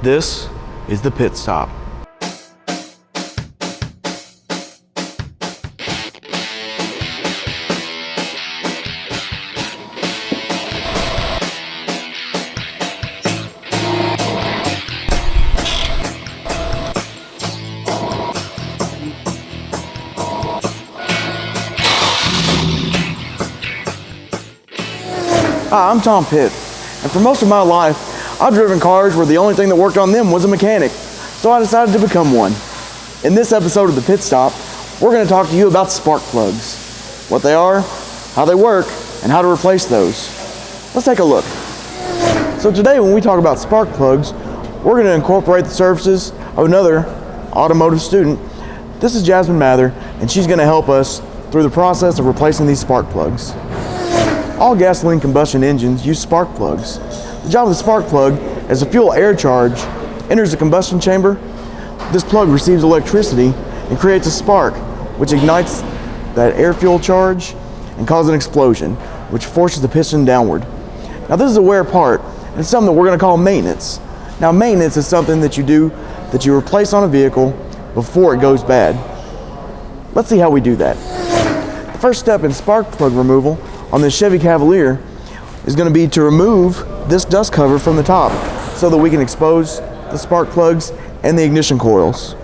This is the Pitt Stop. Hi, I'm Tom Pitt, and for most of my life, I've driven cars where the only thing that worked on them was a mechanic, so I decided to become one. In this episode of the Pitt Stop, we're going to talk to you about spark plugs, what they are, how they work, and how to replace those. Let's take a look. So today when we talk about spark plugs, we're going to incorporate the services of another automotive student. This is Jasmine Mather, and she's going to help us through the process of replacing these spark plugs. All gasoline combustion engines use spark plugs. The job of the spark plug is the fuel air charge enters the combustion chamber. This plug receives electricity and creates a spark, which ignites that air fuel charge and causes an explosion, which forces the piston downward. Now this is a wear part, and it's something that we're going to call maintenance. Now maintenance is something that you do, that you replace on a vehicle before it goes bad. Let's see how we do that. The first step in spark plug removal on this Chevy Cavalier is going to be to remove this dust cover from the top so that we can expose the spark plugs and the ignition coils.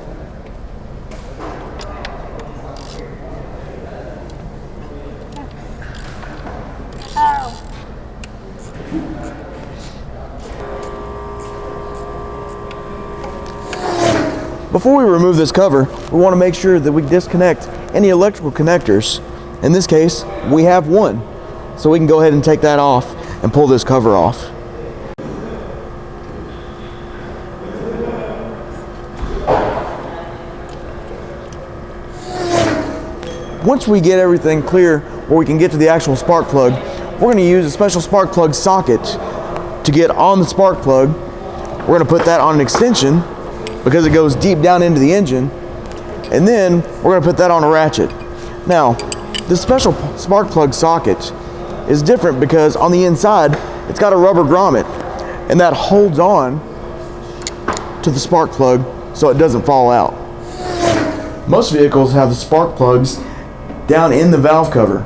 Before we remove this cover, we want to make sure that we disconnect any electrical connectors. In this case, we have one. So we can go ahead and take that off and pull this cover off. Once we get everything clear where we can get to the actual spark plug, we're going to use a special spark plug socket to get on the spark plug. We're going to put that on an extension because it goes deep down into the engine, and then we're going to put that on a ratchet. Now, this special spark plug socket is different because on the inside it's got a rubber grommet, and that holds on to the spark plug so it doesn't fall out. Most vehicles have the spark plugs down in the valve cover.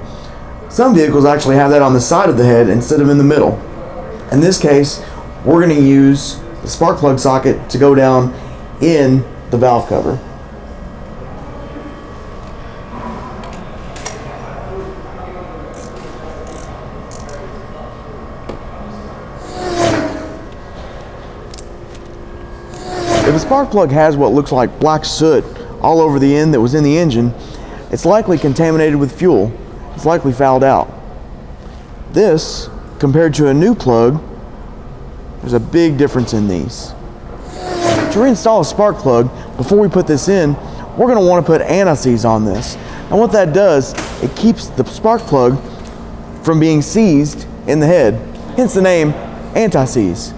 Some vehicles actually have that on the side of the head instead of in the middle. In this case, we're going to use the spark plug socket to go down in the valve cover. If a spark plug has what looks like black soot all over the end that was in the engine, it's likely contaminated with fuel. It's likely fouled out. This, compared to a new plug, there's a big difference in these. To reinstall a spark plug, before we put this in, we're going to want to put anti-seize on this. And what that does, it keeps the spark plug from being seized in the head, hence the name anti-seize.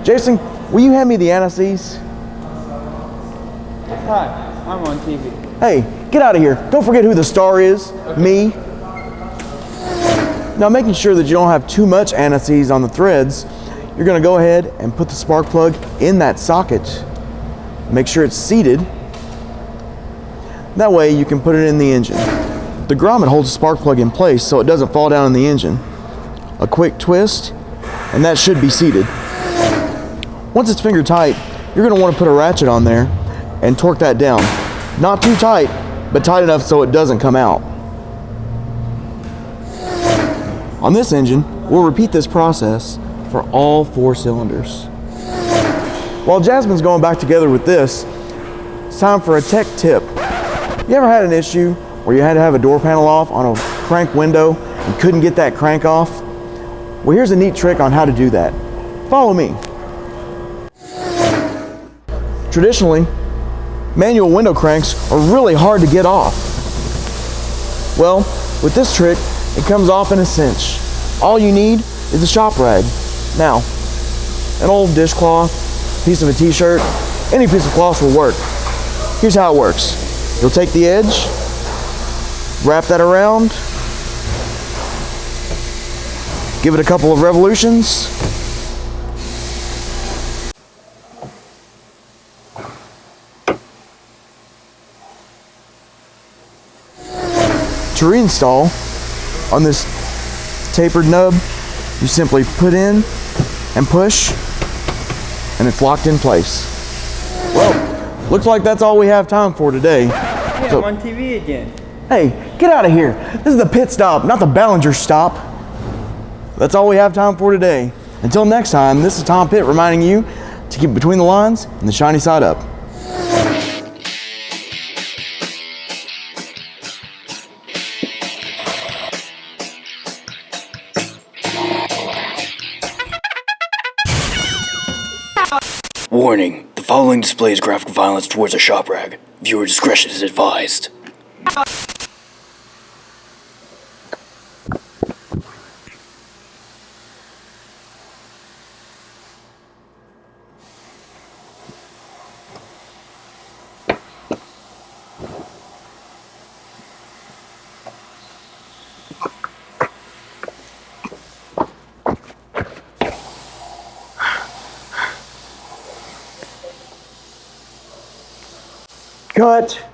Jason, will you hand me the anti-seize? Hi, I'm on TV. Hey, get out of here. Don't forget who the star is, okay. Me. Now, making sure that you don't have too much anti-seize on the threads, you're going to go ahead and put the spark plug in that socket. Make sure it's seated. That way you can put it in the engine. The grommet holds the spark plug in place so it doesn't fall down in the engine. A quick twist, and that should be seated. Once it's finger tight, you're going to want to put a ratchet on there and torque that down. Not too tight, but tight enough so it doesn't come out. On this engine, we'll repeat this process for all 4 cylinders. While Jasmine's going back together with this, it's time for a tech tip. You ever had an issue where you had to have a door panel off on a crank window and couldn't get that crank off? Well, here's a neat trick on how to do that. Follow me. Traditionally, manual window cranks are really hard to get off. Well, with this trick, it comes off in a cinch. All you need is a shop rag. Now, an old dishcloth, piece of a t-shirt, any piece of cloth will work. Here's how it works. You'll take the edge, wrap that around, give it a couple of revolutions, To reinstall on this tapered nub, you simply put in and push, and it's locked in place. Well, looks like that's all we have time for today. Yeah, I'm on TV again. Hey, get out of here. This is the Pit Stop, not the Ballinger Stop. That's all we have time for today. Until next time, this is Tom Pitt reminding you to keep between the lines and the shiny side up. Warning, the following displays graphic violence towards a shop rag. Viewer discretion is advised. Cut.